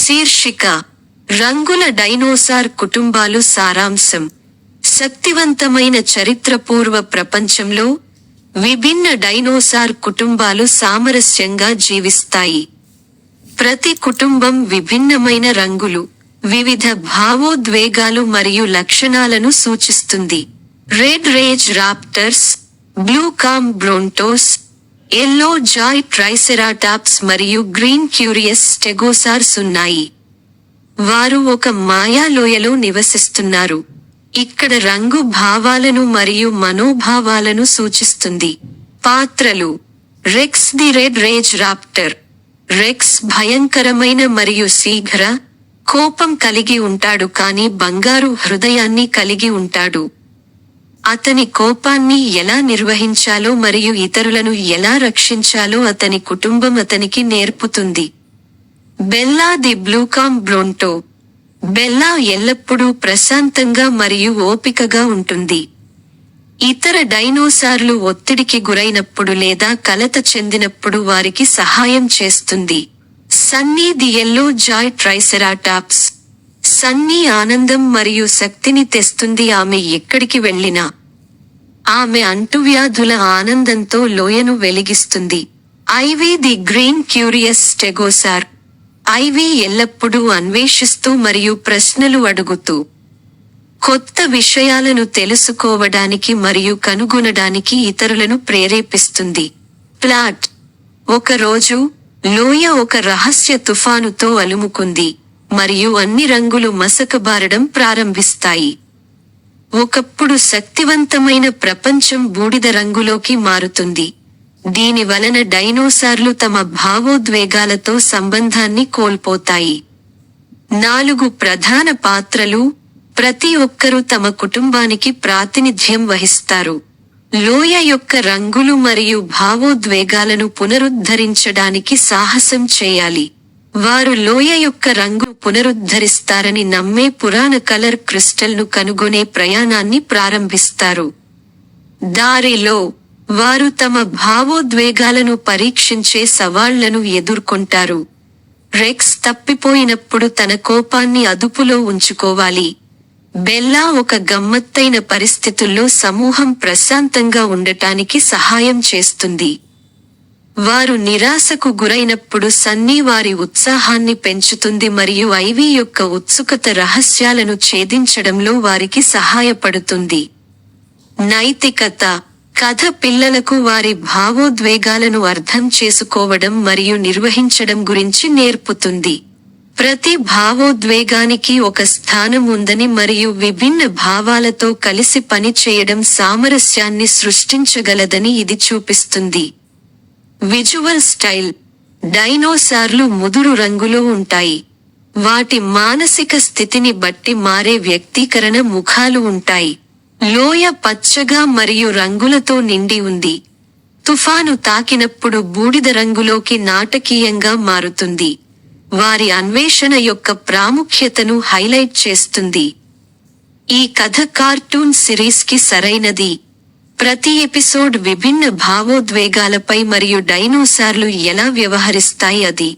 శీర్షిక: రంగుల డైనోసార్ కుటుంబాలు. సారాంశం: శక్తివంతమైన చరిత్రపూర్వ ప్రపంచంలో విభిన్న డైనోసార్ కుటుంబాలు సామరస్యంగా జీవిస్తాయి. ప్రతి కుటుంబం విభిన్నమైన రంగులు, వివిధ భావోద్వేగాలు మరియు లక్షణాలను సూచిస్తుంది. Red rage raptors, blue calm brontos, yellow joy triceratops మరియు గ్రీన్ క్యూరియస్ స్టెగోసార్స్ ఉన్నాయి. వారు ఒక మాయా లోయలో నివసిస్తున్నారు. ఇక్కడ రంగు భావాలను మరియు మనోభావాలను సూచిస్తుంది. పాత్రలు: Rex the red rage raptor. Rex భయంకరమైన మరియు శీఘ్ర కోపం కలిగి ఉంటాడు కానీ బంగారు హృదయాన్ని కలిగి ఉంటాడు. అతని కోపాన్ని ఎలా నిర్వహించాలో మరియు ఇతరులను ఎలా రక్షించాలో అతని కుటుంబం అతనికి నేర్పుతుంది. Bella the blue calm bronto. Bella ఎల్లప్పుడూ ప్రశాంతంగా మరియు ఓపికగా ఉంటుంది. ఇతర డైనోసార్లు ఒత్తిడికి గురైనప్పుడు లేదా కలత చెందినప్పుడు వారికి సహాయం చేస్తుంది. Sunny the yellow joy triceratops. Sunny ఆనందం మరియు శక్తిని తెస్తుంది. ఆమె ఎక్కడికి వెళ్ళినా ఆమె అంటువ్యాధుల ఆనందంతో లోయను వెలిగిస్తుంది. Ivy the green curious stegosaur. Ivy ఎల్లప్పుడూ అన్వేషిస్తూ మరియు ప్రశ్నలు అడుగుతూ కొత్త విషయాలను తెలుసుకోవడానికి మరియు కనుగొనడానికి ఇతరులను ప్రేరేపిస్తుంది. ప్లాట్: ఒకరోజు లోయ ఒక రహస్య తుఫానుతో అలుముకుంది మరియు అన్ని రంగులు మసకబారడం ప్రారంభిస్తాయి. ఒకప్పుడు శక్తివంతమైన ప్రపంచం బూడిద రంగులోకి మారుతుంది. దీని వలన డైనోసార్లు తమ భావోద్వేగాలతో సంబంధాన్ని కోల్పోతాయి. 4 ప్రధాన పాత్రలు. ప్రతి ఒక్కరూ తమ కుటుంబానికి ప్రాతినిధ్యం వహిస్తారు. లోయ యొక్క రంగులు మరియు భావోద్వేగాలను పునరుద్ధరించడానికి సాహసం చేయాలి. వారు లోయ యొక్క రంగు పునరుద్ధరిస్తారని నమ్మే పురాణ కలర్ క్రిస్టల్ను కనుగొనే ప్రయాణాన్ని ప్రారంభిస్తారు. దారిలో వారు తమ భావోద్వేగాలను పరీక్షించే సవాళ్లను ఎదుర్కొంటారు. రెక్స్ తప్పిపోయినప్పుడు తన కోపాన్ని అదుపులో ఉంచుకోవాలి. బెల్లా ఒక గమ్మత్తైన పరిస్థితుల్లో సమూహం ప్రశాంతంగా ఉండటానికి సహాయం చేస్తుంది. వారు నిరాశకు గురైనప్పుడు సన్నీ వారి ఉత్సాహాన్ని పెంచుతుంది మరియు ఐవీ యొక్క ఉత్సుకత రహస్యాలను ఛేదించడంలో వారికి సహాయపడుతుంది. నైతికత: కథ పిల్లలకు వారి భావోద్వేగాలను అర్థం చేసుకోవడం మరియు నిర్వహించడం గురించి నేర్పుతుంది. ప్రతి భావోద్వేగానికి ఒక స్థానం ఉందని మరియు విభిన్న భావాలతో కలిసి పనిచేయడం సామరస్యాన్ని సృష్టించగలదని ఇది చూపిస్తుంది. విజువల్ స్టైల్: డైనోసార్లు ముదురు రంగులో ఉంటాయి. వాటి మానసిక స్థితిని బట్టి మారే వ్యక్తీకరణ ముఖాలు ఉంటాయి. లోయ పచ్చగా మరియు రంగులతో నిండి ఉంది. తుఫాను తాకినప్పుడు బూడిద రంగులోకి నాటకీయంగా మారుతుంది. వారి అన్వేషణ యొక్క ప్రాముఖ్యతను హైలైట్ చేస్తుంది. ఈ కథ కార్టూన్ సిరీస్కి సరైనది. ప్రతి ఎపిసోడ్ విభిన్న భావోద్వేగాలపై మరియు డైనోసార్లు ఎలా వ్యవహరిస్తాయి అది